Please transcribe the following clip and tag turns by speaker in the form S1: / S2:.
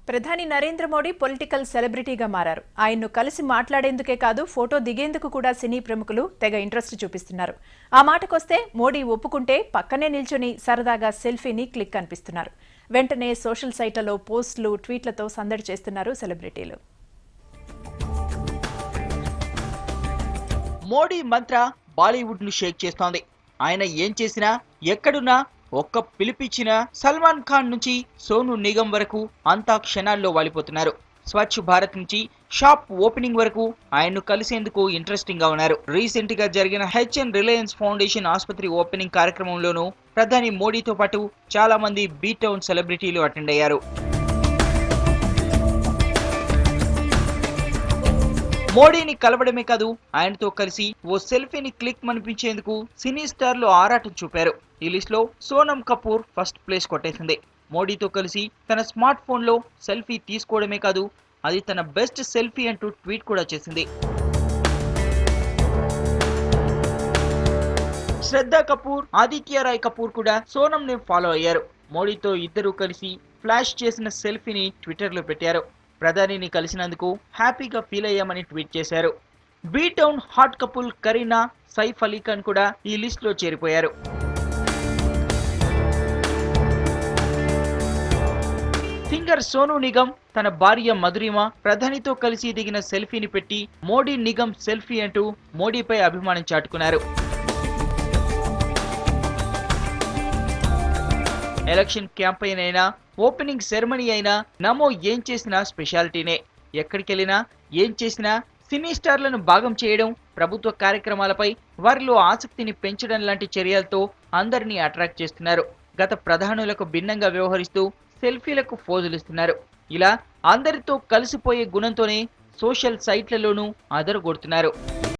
S1: ప్రధాని నరేంద్ర మోడీ పొలిటికల్ సెలబ్రిటీగా మారారు. ఆయన్ను కలిసి మాట్లాడేందుకే కాదు, ఫోటో దిగేందుకు కూడా సినీ ప్రముఖులు తెగ ఇంట్రెస్ట్ చూపిస్తున్నారు. ఆ మాటకొస్తే మోడీ ఒప్పుకుంటే పక్కనే నిల్చొని సరదాగా సెల్ఫీని క్లిక్ అనిపిస్తున్నారు. వెంటనే సోషల్ సైట్లలో పోస్టులు, ట్వీట్లతో సందడి చేస్తున్నారు సెలబ్రిటీలు.
S2: మోడీ మంత్ర బాలీవుడ్ ను షేక్ చేస్తోంది. ఆయన ఏం చేసినా, ఎక్కడున్నా, ఒక్క పిలిపిచ్చినా సల్మాన్ ఖాన్ నుంచి సోను నిగమ్ వరకు అంతా క్షణాల్లో వాలిపోతున్నారు. స్వచ్ఛ భారత్ నుంచి షాప్ ఓపెనింగ్ వరకు ఆయన్ను కలిసేందుకు ఇంట్రెస్టింగ్ గా ఉన్నారు. రీసెంట్ గా జరిగిన హెచ్ఎన్ రిలయన్స్ ఫౌండేషన్ ఆసుపత్రి ఓపెనింగ్ కార్యక్రమంలోనూ ప్రధాని మోడీతో పాటు చాలా మంది బీ టౌన్ సెలబ్రిటీలు అటెండ్ అయ్యారు. మోడీని కలవడమే కాదు, ఆయనతో కలిసి ఓ సెల్ఫీని క్లిక్ మనిపించేందుకు సినీ స్టార్లు ఆరాటం చూపారు. ఈ లిస్ట్ లో సోనమ్ కపూర్ ఫస్ట్ ప్లేస్ కొట్టేసింది. మోడీతో కలిసి తన స్మార్ట్ ఫోన్ లో సెల్ఫీ తీసుకోవడమే కాదు, అది తన బెస్ట్ సెల్ఫీ అంటూ ట్వీట్ కూడా చేసింది. శ్రద్ధా కపూర్, ఆదిత్య రాయ్ కపూర్ కూడా సోనమ్ ని ఫాలో అయ్యారు. మోడీతో ఇద్దరు కలిసి ఫ్లాష్ చేసిన సెల్ఫీని ట్విట్టర్ లో పెట్టారు. ప్రధానిని కలిసినందుకు హ్యాపీగా ఫీల్ అయ్యామని ట్వీట్ చేశారు. B town hot couple Kareena, Saif Ali Khan కూడా ఈ లిస్ట్ లో చేరిపోయారు. సింగర్ సోను నిగమ్ తన భార్య మధురిమ ప్రధానితో కలిసి దిగిన సెల్ఫీని పెట్టి మోడీ నిగమ్ సెల్ఫీ అంటూ మోడీపై అభిమానం చాటుకున్నారు. ఎలక్షన్ క్యాంపెయిన్ అయినా, ఓపెనింగ్ సెరమనీ అయినా నమో ఏం చేసినా స్పెషాలిటీనే. ఎక్కడికెళ్ళినా, ఏం చేసినా సినీ స్టార్లను భాగం చేయడం, ప్రభుత్వ కార్యక్రమాలపై వారిలో ఆసక్తిని పెంచడం లాంటి చర్యలతో అందరినీ అట్రాక్ట్ చేస్తున్నారు. గత ప్రధానులకు భిన్నంగా వ్యవహరిస్తూ సెల్ఫీలకు ఫోజులిస్తున్నారు. ఇలా అందరితో కలిసిపోయే గుణంతోనే సోషల్ సైట్లలోనూ అదరగొడుతున్నారు.